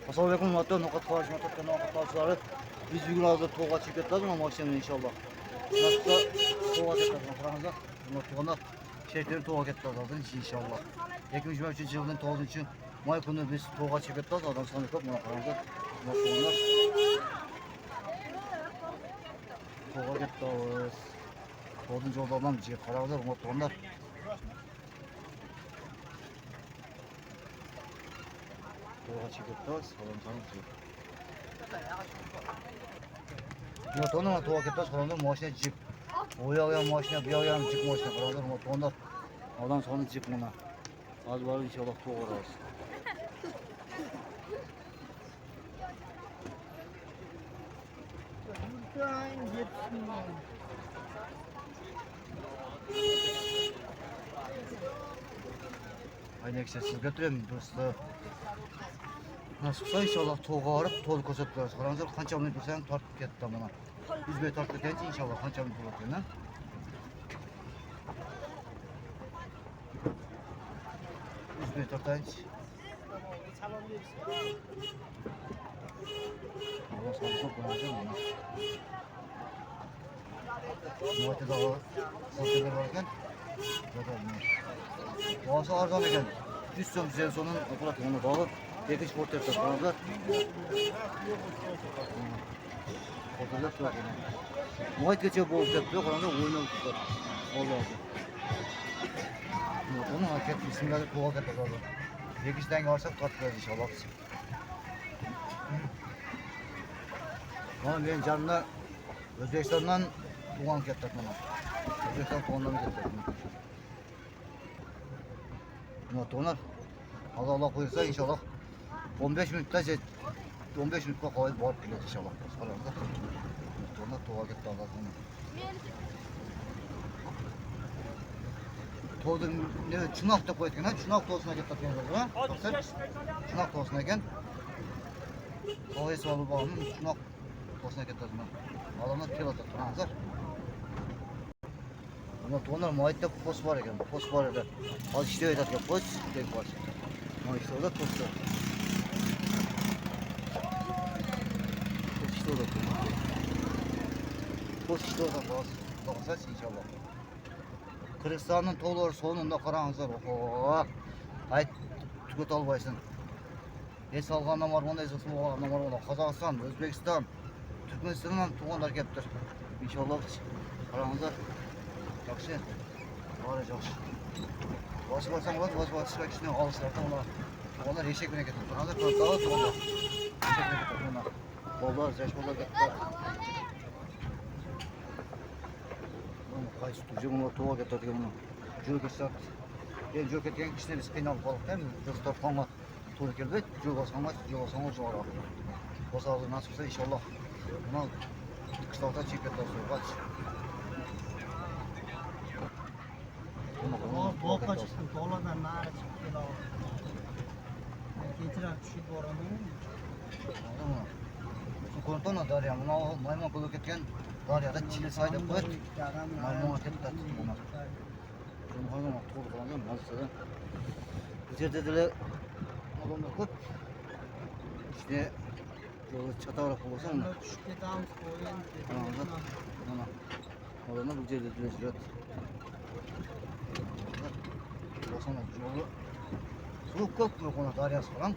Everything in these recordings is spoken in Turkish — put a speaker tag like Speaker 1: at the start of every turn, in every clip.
Speaker 1: Assalamualaikum warahmatullahi wabarakatuh. Noqat qilishlar. Biz bugun hozir to'g'ga chiqib ketamiz mashinani inshaalloh. Nasibsa to'g'ga ketamiz. Qaramizda to'g'ani shekilli to'g'ga ketamiz inshaalloh. 2023-yilning 9-may kuni biz to'g'ga chiqib ketamiz. Odam soni ko'p, mana qaramizda. To'g'ga ketamiz. 9-yo'lda odam chiqib qaramizda, to'g'lar. To'g'ga chiqib ketamiz. Odam soni ko'p. Motorni to'g'ga ketamiz. Qaramizda mashina jip. O yoqdan mashina, bu yoqdan jip mashina qaramizda. Motorlar odam soni jip mana. Az var inşallah to'g'raymiz. Aynen siz götüreyim dostlar. Nasılsa inşallah to'g'ga borib to'l ko'rsatib berasiz. Qaramizda qancha minut bo'lsa tortib ketdi mana. Biz bu tortib ketgancha inşallah qancha minut bo'ladi. Biz bu tortayız. Allah sağlık olsun bana. Muhatte dağı satışlar varken zaten Boğası arzan eken. Düşsem size sonun okulat onu dağı. Tekiş porter satışlar. Porterler tutar. Muhatte geçe bol tepkiyor. Kalanında oyunu tutar. Allah'ım. Onu hareket bismillah to'g'ga ketadi. Tekishdan olsak tortib inshaalloh. Mana men janna O'zbekistondan tug'an ketdik mana. O'zbekiston tug'andan ketdik. Mana to'g'lar. Alloh qo'ysa inshaalloh 15 minutda 15 minutga qo'yib borib keladi inshaalloh. To'g'lar to'g'ga ketadi. To'g'dim ne chunoq deb qo'ygan, chunoq to'g'risine ketgan bo'ldi, ha? Chunoq to'g'risine ekan. Qo'y solib bordim, chunoq to'g'risine ketdi. Odamlar keladi, turamizlar. Buni to'g'lar moyitda post bor ekan, post bor edi. Hozir ishlaydi ekan post, deb bor. Moyitda post. Post ishlaydi hozir. To'g'risi inshaalloh. Kırgızistan'ın toğları sonunda qarаңыздар. Oho. Ayt tükет albaysın. Es alğandan var mı, es alğandan var mı? Qozog'iston, O'zbekiston, Turkmanistondan tuğanlar keliptir. İnşallah qarаңыздар. Yaxshi. Bari yaxshi. Boshqa bo'lsam bo'ladi, boshqa ishni olishlardan ular tuğanlar eshak bilan ketadi. Qarаңыздар, to'g'ri tuğanlar. Eshak bilan ketadi. Bolalar, yosh bolalar ketdi. Qaysi tujumlar to'g'ga ketadigan buni. Jo'ga ketsak, jo'ga ketgan kishini biz qiynalib qoldik-da. Do'stlar qonga to'g'ri keldi. Jo'ga olsangiz, jo'ga olsangiz jo'ra. Bo'lsa nasib qilsa inshaalloh. Buni qishloqda chiqib ketamiz.
Speaker 2: To'g'ga chiqdim, to'g'lardan nari chiqib keladi. Kechirib tushib boraman.
Speaker 1: Ko'rtona daryo, mana maymun bo'lib ketgan daryoda chili saydab qo'yib, maymun ketdi. Buni ham to'g'ri qilgan bo'lsa, bu yerda odamlar ko'p. İşte yo'l chatoqroq bo'lsa, uni
Speaker 2: tushib ketamiz, qo'yin.
Speaker 1: Mana odamlar bu yerda yuradi. Bo'lsana yo'li suv ko'p yo'qona daryosi falan.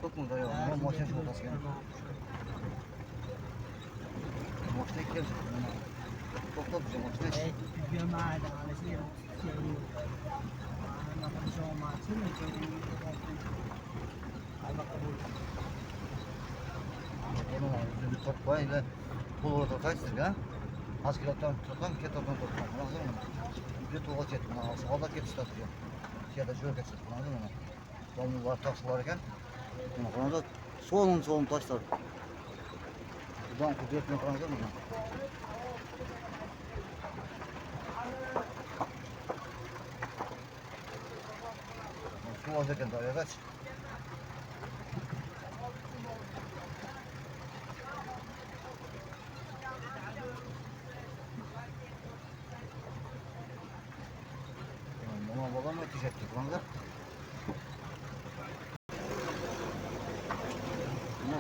Speaker 1: Ko'pmi daryo? Mashina yo'qasigan. Mashina keldi. To'xtab turgan mashina.
Speaker 2: Görməydi, alışır. Ana konuşma maçın
Speaker 1: Bunu bir toplayla pulu tutarsın ya. Az kilodan tutan, ketodan tutan. Anladın mı? Bir tuğla çetin. Sağda ketişte tutuyor. Şeyde şöyle geçir. Anladın mı? Domuzlar taşlarken. Anladın mı? Solun taşlar. Buradan kudretini anladın mı? Su olacak da ya kaç. Mama babam yetişecek.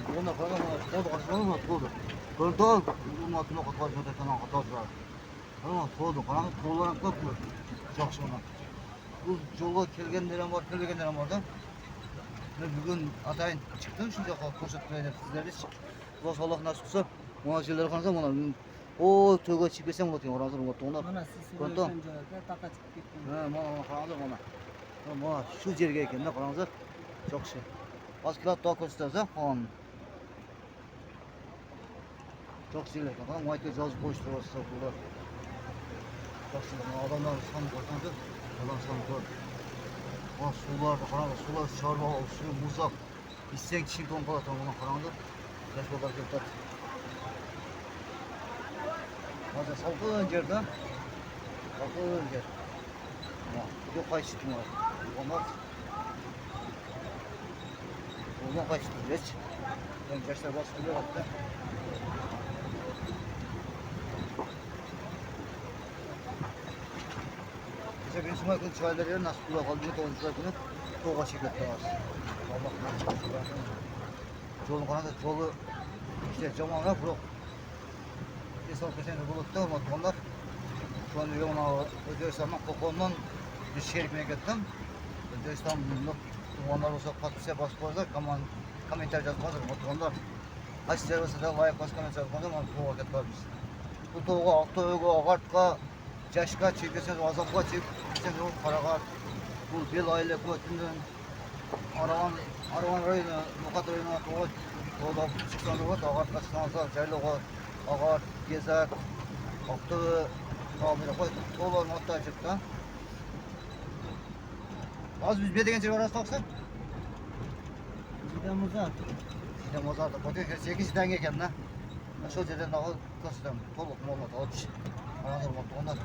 Speaker 1: Onda falan oldu kaçırmadım mı? Oldu. Böyle daha bunun altına katlaşma tekrar katlaşlar. Ama oldu falan kolların çok mu? Çok şuna. Bu yolga kelgenlerim var, kelgenlerim var da. Bugün atayın çıktım şu yoqqa ko'rsatmaylar sizlarga. Xudo Alloh nasib qilsa, mana shu yerlarga qarasam mana o to'yga chiqib kelsam bo'ladi, hozir o'tdi.
Speaker 2: Mana siz so'rayotgan joyga taqa chiqib ketgan.
Speaker 1: Ha, mana qaranglar mana. Mana shu yerga ekanda qaranglar. Çok şey. Az kilo daha ko'rsatsa, xon. Çok şeyler ekan. Mana mayka yozib qo'yishtirsa bular. Çok şey. Odamlar soni ko'rsatdi. Odam soni ko'r. Mana suvlar, qaranglar, suvlar chorva, suv muzaq. İçsek çiğdon kalatan ona karanlık. Yaş kadar köftet. Hadi salkın yerden. Salkın yer. Yok kaçtım var. Onlar. Onlar kaçtım geç. Ben gençler bastırıyor hatta. İşte benim sınıf kılıç çayları yer nasıl kulak aldığını toncular bunu. Toğa şirket var. Allah nasıl Yolun kanadı, yolu işte zamanlar bırak. Esal geçen buluttu ama onlar şu an yoluna Özbekistan'dan Kokon'dan bir şehrine gittim. Özbekistan'da onlar olsa patlıca basıplar, komentar yazmadır. Onlar kaç servisi de layık başka komentar yazmadır ama bu vakit var biz. Bu toğu, aktoğu, ağartka, yaşka çekilseniz, azapka çekilseniz, karağa, bu bel aile kuvvetinden Aravan rayonu, Mukat rayonu, Toğda çıksan da var, ağart kaçsansa, Caylığa, ağart, gezer, aktığı, kabile koy, Toğlar notta çıktı. Az biz bir degen çevir arası toksun?
Speaker 2: Juda muzat.
Speaker 1: İşte mozarda, koyuyor, 8 tane eken de. Şu yerden daha kasıdan, toluk mollat, alış. Anadolu mollat, onlar.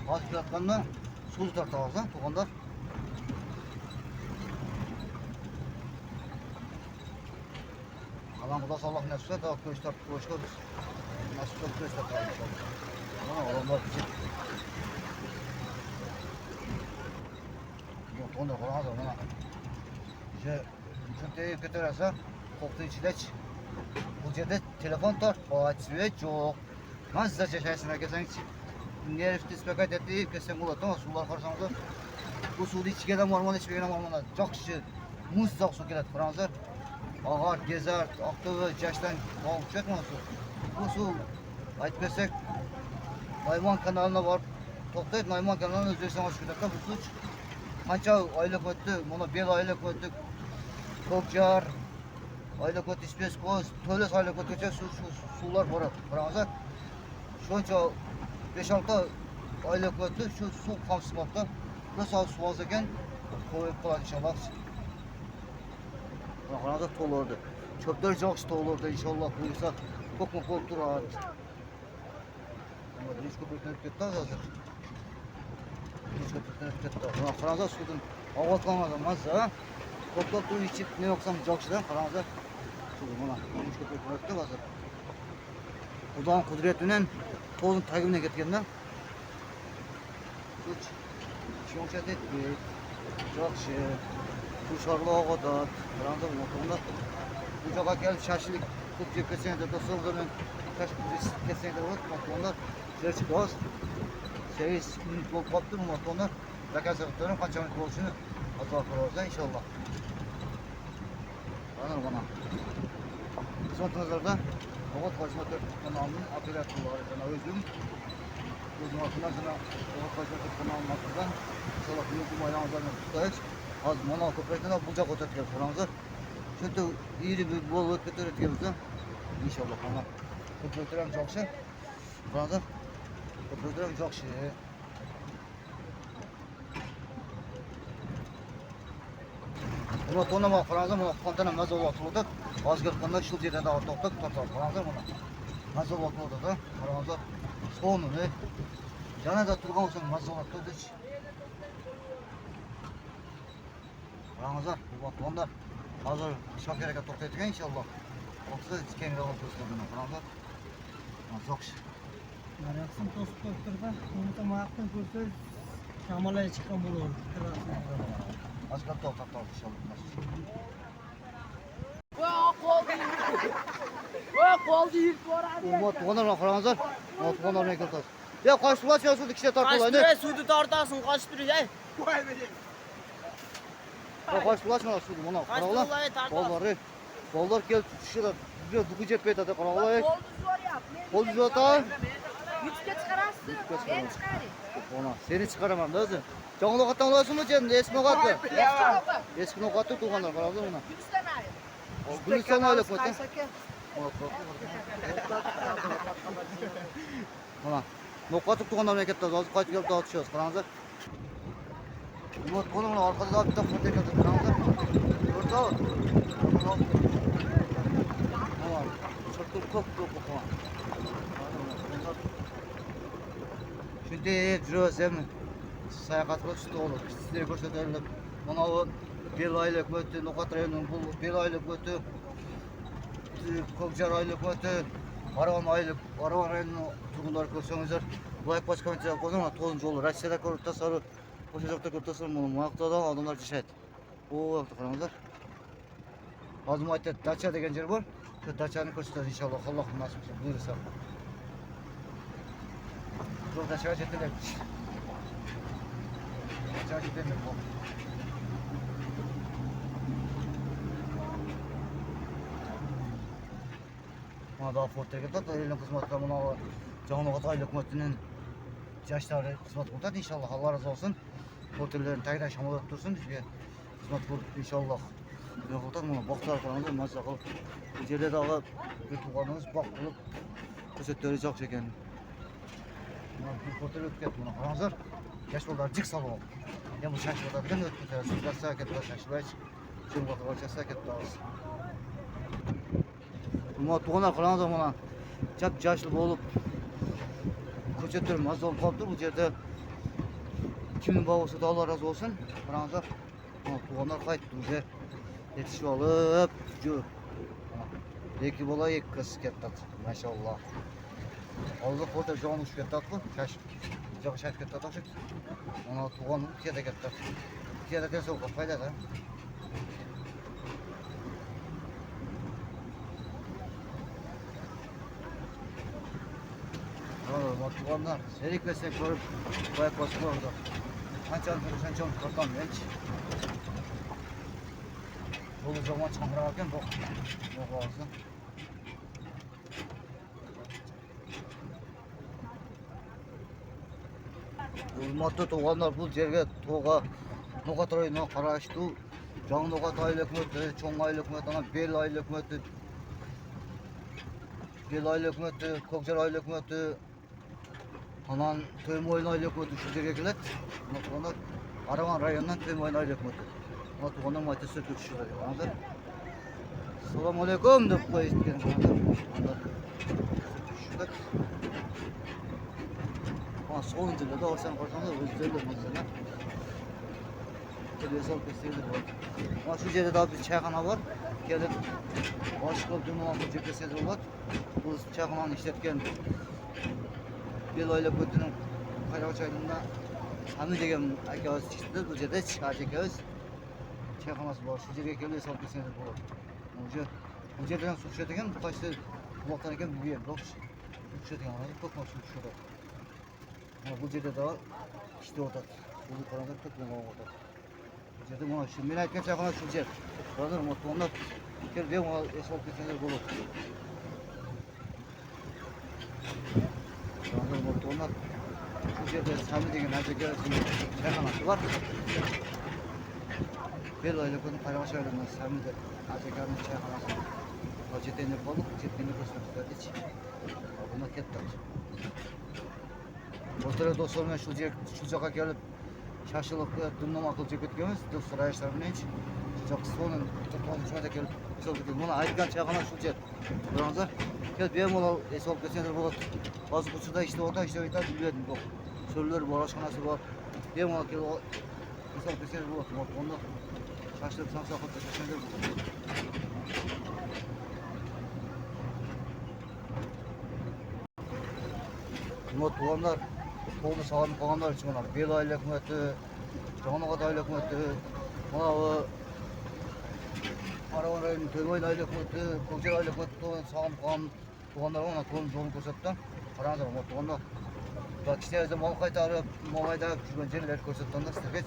Speaker 1: Az kilatkanla, su tutar ağızdan, toğanlar. Alan Kudas Allah nasip etse daha köş tartıp koşuyoruz. Nasip çok köş tartıp inşallah. Ama adamlar bizi. Yok onda falan da bana. İşte çünkü götürürse koktuğu içileç. Bu yerde telefon tar, açıyor çok. Ben size çeşesine geçen nerefti spekat etti, kesin bulat ama sular karşımıza. Bu suda içkiden varman içmeyene varmana. Çok şişi, muz çok su gelir Fransızlar. Ağar, gezer, aktığı, yaştan alıp çekmez su. Bu su, aytmasak, Nayman kanalına var. Toplayıp Nayman kanalına Özbekistan aşkıdakta bu su kança aylık öttü, buna bir aylık öttük. Tokcar, aylık öttü, İspeskoz, Töles aylık öttü, sular var. Fransızlar, şunca 5-6 aylık öttü, şu su kamsımakta. Burası su az eken, koyup kalan inşallah. Kanada tolurdu. Çöpler çok tolurdu inşallah buyursa. Çok mu koltuğu rahat. Ama hiç köpekten gitti hazır. Hiç köpekten gitti. Kanada sudun avatlanmadan mazza. Koltuğu içip ne yoksam jakşıdan Kanada sudun buna. Hiç köpekten gitti hazır. Ulan kudretinin tozun takibine gittiğinden. Hiç şonşat etmeyip. Jakşı. Kuşarlığa kadar, Fransa motorunda bu yola gel şaşılık kutçu kesinlikle dostum zaman şaşılık kesinlikle var motorlar şerçi dost 8 minut bol kaptı motorlar rakam sektörün kaç minut oluşunu azal kurarsa inşallah. Bana. Son nazarda hava hizmet kanalının operatörleri sana özüm altından sana hava hizmet kanalının altından inşallah bu ayağımızdan tutacağız. Az mana köpekten bucak oturtken Fransızlar. Çünkü iyi bir bol vakit öğretiyoruz da. İnşallah bana. Köpeklerim çok şey. Fransızlar. Köpeklerim çok şey. Ama tona bak Fransızlar bana kontana mazol atıldı. Az gelkanda şu yerden daha toptak tutar Fransızlar bana. Mazol atıldı da. Fransızlar. Sonu ne? Yana da turgan olsan mazol atıldı. Ramazan, bu batmanlar hazır şakireke toktaydık inşallah. Otuzda kengir alıp gösterdiğine Ramazan. Çok şey.
Speaker 2: Yaksın tost koyturda, onu da mayaktan koytur, şamalaya çıkan bulur.
Speaker 1: Az kaldı o tatlı inşallah.
Speaker 2: oldu ilk var abi.
Speaker 1: Umut tuğanlarına karağınızlar. Umut tuğanlarına ekiltaz. Ya kaç ulaş ya sudu kişiye tartıl aynı.
Speaker 2: Kaç sudu tartasın kaç duruyor ya.
Speaker 1: Ya kaç ulaş mı sudu buna?
Speaker 2: Kaç
Speaker 1: Karağılar.
Speaker 2: duruyor tartasın.
Speaker 1: Bolları. Bollar gel şurada. Bir buku cephe tadı karağılar.
Speaker 3: Oldu zor yap.
Speaker 1: Bol zor ta.
Speaker 3: Güçke çıkararsın. Ben çıkarayım.
Speaker 1: Ona seni çıkaramam da özü. Canlı kattan ulaşsın mı canım? Eski nokatı.
Speaker 3: Eski oldu.
Speaker 1: Eski nokatı tuğanlar karağılar buna.
Speaker 3: Güçten ayır.
Speaker 1: Gülistan aylık mı? Mana nokatı tuğanlar memlekette azıcık kaç gelip dağıtışıyoruz karağınızlar. Umut bunun arkada da bir tane foto ekledim karağınızlar. Gördü o. Tamam. Çok çok falan. Şimdi жүрөбүз эми саякатка түштү болот. Сиздерге көрсөтөлүк. Мына бел айлык өтү, Нокат районунун бул бел айлык өтү, Көкжар айлык өтү, Арван айлык, Арван районунун тургундары көрсөңүздөр, лайк басып коммент жазып койсоңуз, тоғызынчы жолу Россияда көрүп атасыздар, ошол жакта көрүп атасыздар, мына жакта адамдар жашайт. О, жакта караңыздар. Азым айтат, Дача деген жер бар. Ошо Дачаны көрсөтөбүз иншалла, Аллахтын насип кылса, буйруса. Жол Дачага жетелебиз. Дачага жетелебиз. Мына да фортерге тат, элдин кызматка мына Жаңылбат айлык өкмөтүнүн жаштары кызмат кылып атат иншалла. Алла разы болсун. Фортерлерин тагыдан шамалап турсун, бизге кызмат кылып иншалла. Ne kadar mı? Baklar falan da mazza kılıp. Bu жерде дагы bir tuğanımız bak kılıp kösetleri çok çeken. Bir fotoğraf ötüp ketti buna. Karanızlar. Yaş bollar cık salon. Ya bu şaşırda bilen ötüp ketти. Şurası ketти, şaşırbayç. Şunu bakıp şurası ketти ağız. Buna tuğanlar karanızlar buna. Çap yaşlı bolup kösetleri mazza olup kalıptır. Bu жерде kimin babası da Allah razı olsun. Karanızlar. Tuğanlar kayıttı bize. Yetişip alıp jur. Eki bola ek kız kettat. Maşallah. Aldı foto jonuş kettat bu. Şaş. Joq şaş kettat oşuk. Ona tuğan kede kettat. Kede de soğuk fayda da. Ama tuğanlar serik ve sek görüp bayağı basıp orada. Şançan korkam hiç. Bu zaman çamurarken bak. Yok olsun. Hurmatlı tuğanlar bu жерге тоға Нокат районуна караштуу Жаңы Нокат айлык өкмөтү, Чоң айлык өкмөтү, анан Бел айлык өкмөтү, Бел айлык өкмөтү, Көкжар айлык өкмөтү, анан Төймойн айлык өкмөтү ушул жерге келет. Мына тугандар Арван районунан Төймойн айлык өкмөтү. Мына тугандар майты сөтүп түшүрөт. Анан Assalamu alaikum деп коюштукен. Soğun dilde olsan korsanız özlerle mesela. Televizyon pesiyeli var. Ama şu yerde daha bir çayxana var. Gelip başka dünyanın bu cephesinde var. Bu çayxananı işletken bir aylık ötünün Kayrağı çayında Hamid degen akabız çıktı. Bu yerde çıkacak çayxanası var. Şu yere gelip hesap pesiyeli var. Bu yerden su düşürken bu kaçta bulaktan eken bu yer. Su düşürken arada çok mu su düşüyor. Bu жерде de işte orada. Bu karada çok mu orada. Bu жерде buna şu men aytkan çayxana şu yer. Brother motorlar bir de o esol kesenler bolot. Brother motorlar şu жерде Sami degen ajaka çayxanası var. Bir aylıkın Kayrağı çayında Sami de ajakanın çayxanası. O jeteni bolup jeteni ko'rsatib hiç. Buna ketdi. O'rtada do'stlarimiz shu joqqa kelib shashiliq dumlama qilib jeb ketganmiz. Do'stlar ayashlar bilan shu joqqa so'nin to'qqizinchi kelib hisobga buni aytgan chayxona shu yer. Birozer kelib bemalol hisob ketsangiz bo'ladi. Hozir bu yerda ishlab o'tadi bilmadim yo'q. So'llar bor, oshxonasi bor. Bemalol kelib hisob ketsangiz bo'ladi. Unda shashiliq samsa qilib tashlasangiz bo'ladi. Buna tuğanlar, toğunu sağlam koğanlar için buna Bel айлык өкмөтү, Жаңы Нокат айлык өкмөтү, buna Arvан rayonunun Төймойн айлык өкмөтү, Көкжар айлык өкмөтү, toğunu sağlam koğan туғандар оны тонын жолын көрсеттім. Қараңыздар, оны туғанда кішкене өзі мал қайтарып, мал айдап жүрген жерлерді көрсеттім да сіздерге.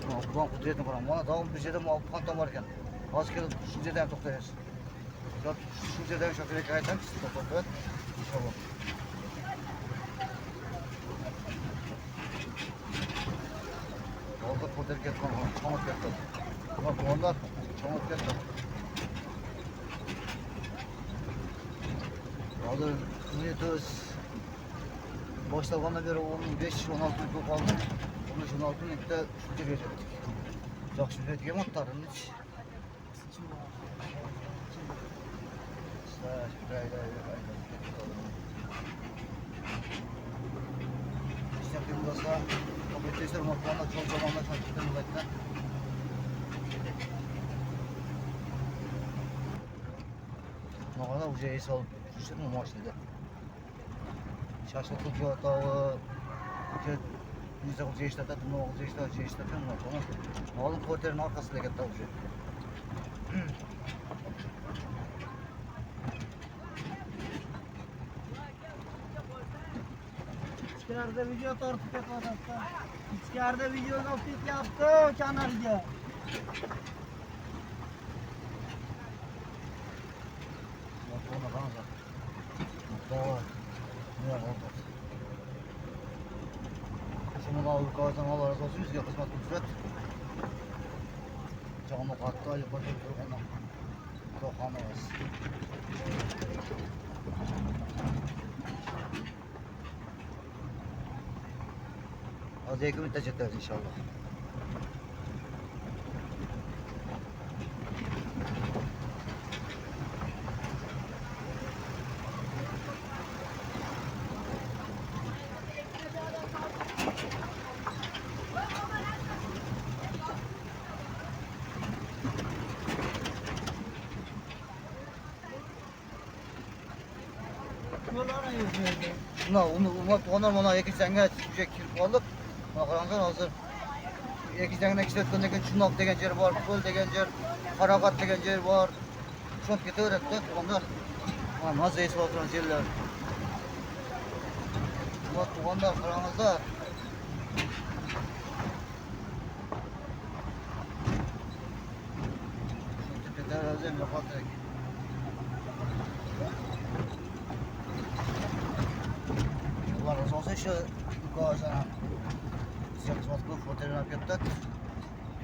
Speaker 1: Бұған құдіретін қараңыз. Мана дауым бір жерде мал қантам бар екен. Аз келіп şu жерден тоқтайыз. Şu жерден шоферге айтамын, сіз тоқтатып, иншалла. Oldu koder ketken, çamur ketken. Bak onlar çamur ketken. Aldı niyetiz. Başlanganda beri 15-16 yıl kaldı. 15-16 yılda şu derece ettik. Çok şükür ettik ama tarım hiç. İşte bir burası Kompetisör mutfağında çok zamanlar çalıştım zaten. Ne kadar uca es alıp düştüm mü maçta? Şaşırtıp yatağı, yüzde uca işlerden, ne uca işlerden maç ona. Malın koterin arkasında gitti uca.
Speaker 2: İçeride video tortib ketyapti. İçeride video olib ketyapti kanalga.
Speaker 1: Ona kanka. Doğru. Ne oldu? Şunu da alıp kağıdan Allah razı olsun. Bizge kısmet kudret. Canı kattı ayıp bakıp ona. Kokanız. Az 2 müddet yeter inşallah.
Speaker 2: Yo'llar yo'q.
Speaker 1: Onlar bana iki sene düşecek kirip aldık. Karanlıktan hazır. İki sene işletmeden degen Çunak degen yer var, Göl degen yer, Karakat degen yer var. Şont kete öğrettik. Onlar nasıl esip oturan yerler. Tuğanlar karanlıkta. Şont kete öğrettik. Yapattık. Allah razı olsun şu yukarıdan hizmet kılıp fotoğrafını yaptık.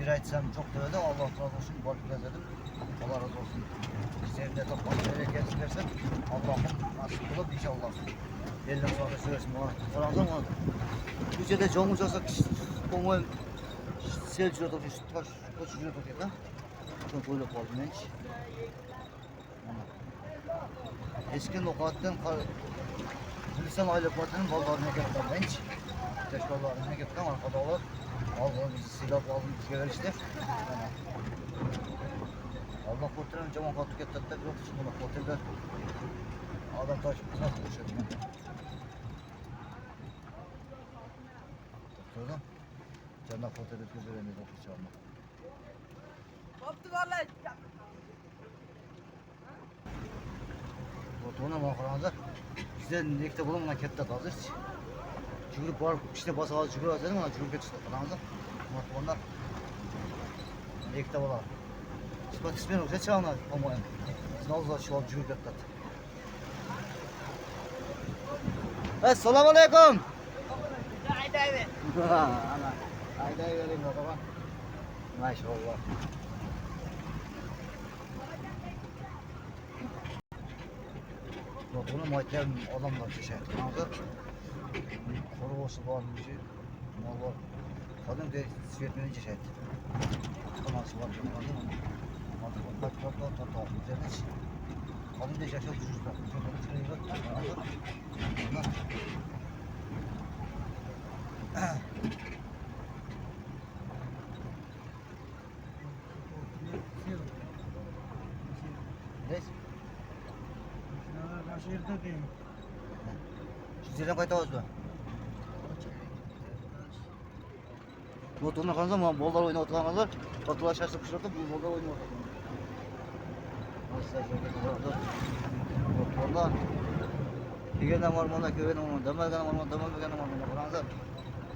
Speaker 1: Bir aytsam çok da Allah razı olsun, barık gezedim. Allah razı olsun. Sizlerle toplamak bereketini versin. Allah'ım nasip kılıp inşallah. Eline sağlık söylesin bana. Soranızda mı? Bu şeyde canımız olsa konuğun sel jürüyorduk, taş jürüyorduk ya da. Çok böyle kaldım ben hiç. Eski nokattan Hristiyan aile partinin ballarına gittim ben hiç. Teşkilatlarına gittim arkada olur. Allah'ım bizi silah aldım bizgeler işte. Allah kurtaran cama kalktık ettik de yok şimdi bak otelde adam taşıp nasıl konuşuyor. Doktordan canına otelde gözlerinde doktor çağırma.
Speaker 3: Koptu vallahi.
Speaker 1: Doktoruna makaranızda bizden nekte bulunmadan kettet hazır. Жүгіріп барып ішіне баса қалып жүгіріп жатыр ма жүгіріп кетті қараңыздар onlar екіде болады спортсмен уже чағына по-моему сразу шығып жүгіріп кетті ассаламу алейкум
Speaker 3: Ayday ver.
Speaker 1: ayday vereyim baba maşallah bunu muhtemelen adamlar yaşaydı қараңыздар Құрғысы бар мүше, мал бар. Кәдімгі светпенен жашайды. Қонасы бар жамағанда мұны. Тартар, üzerine kәдімгі жашап жүрсіздер.
Speaker 2: Başırdı deyim.
Speaker 1: Sizlerden kayıt alıyoruz mu? Bu turna kanalda mı? Bollar oyunu oturanlar. Batılar şaşırıp şurada bu bollar oyunu oturanlar. Motorlar. Degenden var mı? Köyden var mı? Demelgen var mı? Demelgen var mı? Karangızlar.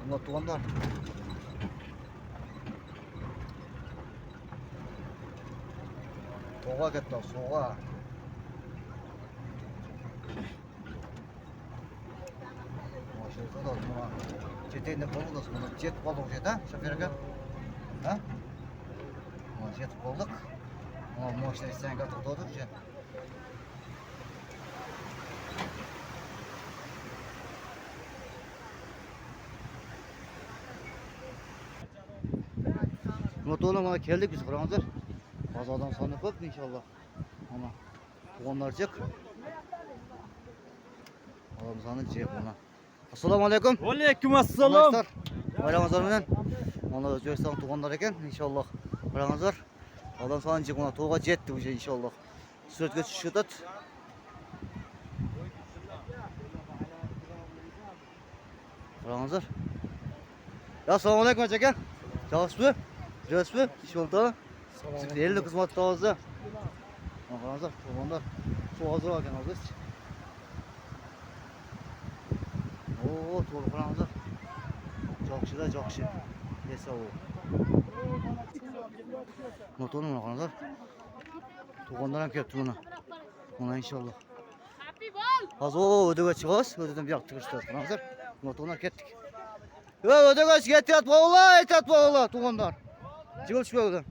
Speaker 1: Bunlar tuğanlar. Soğuğa ketdi, soğuğa. Maşallah da buna jeteyinde kaldı sonra jet kaldık jet ha şoför aka. Ha? Buna jet kaldık. Ama maşallah sen katıp doğduk jet. Motorla bana geldik biz Kur'an'dır. Az adam sandık yok inşallah. Ama tuğanlar çık. Adam sandık çık buna. Assalamu alaikum.
Speaker 4: Aleykümselam.
Speaker 1: Bayramazlar bilen. Ona Özbekistan tuğanlar eken inşallah. Bayramazlar. Adam sandık buna tuğga jetti bu şey inşallah. Süretke çıkıdat. Bayramazlar. Ya assalamu alaikum aka. Çalıştı. Çalıştı. İş oldu. Sizin elli kızmat tavazda. Bayramazlar. Tuğanlar. Su hazır haken hazır. Oo, to'g'ri qilamiz. Joqshida joqshi. Esa u. Motorni nima qilamiz? To'g'ondan ham kelibdi buni. Mana inshaalloh. Hozir o'diga chiqamiz, o'didan bu yoqqa chiqishdi. Qilamiz. Motordan ketdik. Yo, o'diga ketyapti o'g'lar, aytyapti o'g'lar, to'g'ondan. Jig'ilishib o'g'lar.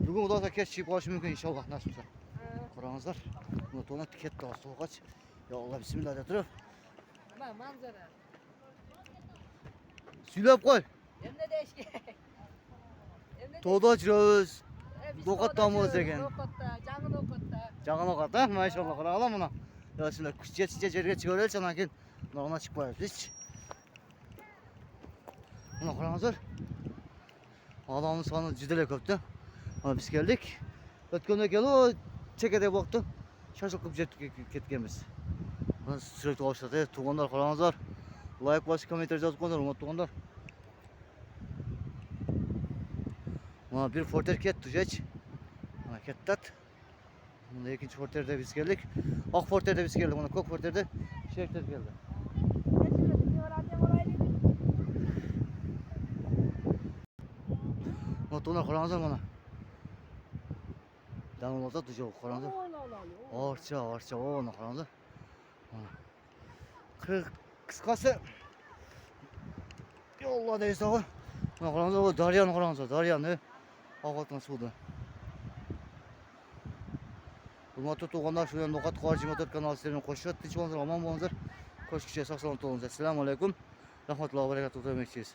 Speaker 1: Bugun xudo kech chiqib qolishi mumkin inshaalloh nasib etsa. Qarangizlar. Motordan ketdi, so'g'ach. Ya Allah bismillah de turib.
Speaker 3: Mana manzara.
Speaker 1: Suylab qo'y.
Speaker 3: Endi deyishga. Endi
Speaker 1: To'da jiramiz. Do'qatdamiz degan.
Speaker 3: Do'qatda, jang'i do'qatda.
Speaker 1: Jag'ini o'qatda, maşallah qaranglar mana. Ya sizlar kuchga yerga chiqaversa, lekin mana chiqib qo'yasiz. Mana qaranglar. Odamning soni juda ko'pda. Mana biz keldik. O'tganda kelib, chekada vaqtda shoshilib ketganmiz. Mana sürekli başladı. Tuğanlar qaranglar. Like bosib, komentar yozib qo'yinglar, hurmatli tuğanlar. Mana bir forter ketdi hech. Mana kettat. Bunda ikinci forterde biz geldik. Oq forterde biz geldik. Mana ko'k forterde Şerifler geldi. Mana tuğanlar qaranglar mana. Damolda dujo qaranglar. Orcha, ona qaranglar. Qisqasi yo'llar deysa o. Mana qaranglar, o daryoni qaranglar, daryoni oqayotgan suvda. Hurmatli tuğanlar, shu yerda ovqat xorij motor kanal sizlarni qo'shib, tinch bo'linglar, omon bo'linglar. Ko'shkicha sog'-salomat bo'linglar. Assalomu alaykum. Rahmatullohi va barakatuh demoqchimiz.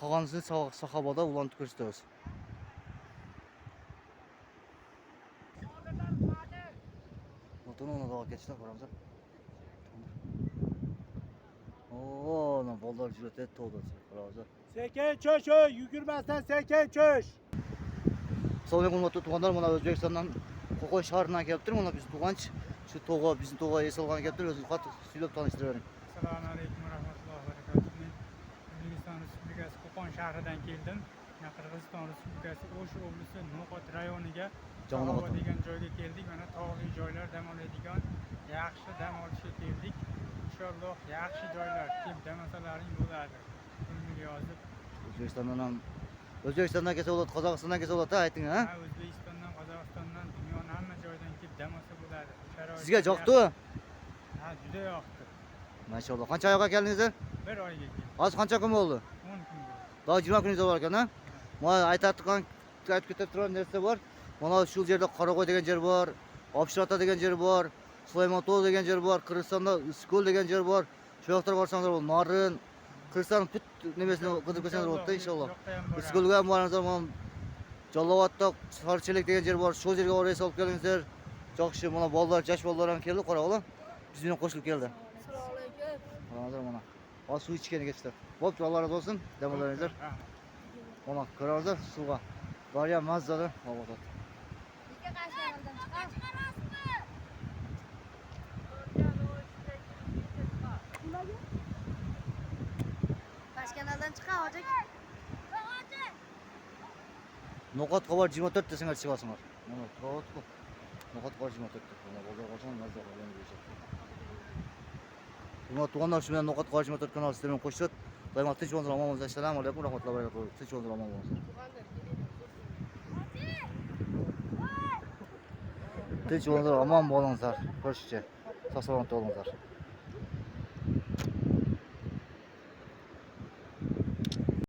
Speaker 1: Qolganini sahoboda ulanib ko'rsatamiz. Motorni davom ketishlar qaranglar. Oo, lan bollar juda to'g'ri qaranglar.
Speaker 4: Sekin çöş, yugurmasdan sekin çöş.
Speaker 1: Assalomu alaykum hurmatli tuğanlar, mana O'zbekistondan Qo'qon shahridan kelibdir. Mana biz tuğanch, shu to'g'a, bizning to'g'a esolgan kelibdir. O'zingiz qattiq suylab tanishtiravering.
Speaker 5: Assalomu alaykum va rahmatullohi va barakatuh. Men O'zbekiston Respublikasi Qo'qon shahridan keldim. Qirg'iziston Respublikasi O'sh oblasi No'qot rayoniga Tog'ova degan joyga keldik. Mana tog'li joylar, dam oladigan yaxshi dam olishga keldik. Inshaalloh yaxshi joylar, kelib dam olsalaring bo'ladi. Buni yozib.
Speaker 1: O'zbekistondan kelsa bo'ladi, Qozog'istondan kelsa bo'ladi, ayting ha?
Speaker 5: Ha, O'zbekistondan, Qozog'istondan, dunyoning hamma joyidan kelib dam olsa bo'ladi.
Speaker 1: Sizga yoqdimi?
Speaker 5: Ha, juda yoqdi.
Speaker 1: Maşallah. Qancha oyga keldingiz?
Speaker 5: Bir oyga keldim.
Speaker 1: Hozir qancha kun bo'ldi?
Speaker 5: 10 kun bo'ldi.
Speaker 1: Daha 20 kuningiz bor ekan, ha? Mana aytadigan ketib turgan narsa bor. Mana shu yerda Qoraqo'y degan yer bor, Obshirota degan yer bor, Sulaymantol degan yer bor, Qirg'izistonda Uskol degan yer bor. Shu yoqlarga borsanglar bo'ladi. Norin, Qirg'iziston put nimesini qidirib kelsangiz bo'ladi inshaalloh. Uskolga ham boringlar, mana Jallovotda Sarchilik degan yer bor. Shu yerga oraysa olib kelingizlar. Jo'xshi, mana bolalar, yosh bolalar ham keldi, qaranglar. Biz bilan qo'shilib keldi.
Speaker 3: Assalomu alaykum.
Speaker 1: Qaranglar mana. Hozir suv ichgani ketishdi. Bo'pti, Alloh razı olsun. Dam olinglar. Mana ko'rarsiz suvga. Daryo mazzada havo totdi.
Speaker 3: Bizga qaysi yo'ldan chiqamiz? Toshkanaldan chiqamiz, hojik.
Speaker 1: Noqatqa var 24 desеңер çıkasыңlar. Mana turabotku. Noqatqa var 24 деп. Mana bozor qolsan назар qo'ygan bo'lsa. Buna tuğanlar şu bilen noqatqa var 24 kanal sizlerмен qo'shib, doimo tinch bo'linglar, omon bo'linglar. Assalomu alaykum, rahmatullohi va barakatuh. Tinch bo'linglar, omon bo'linglar. Tinch bo'linglar, omon bo'linglar. Ko'rishcha. Sog' salomat bo'linglar.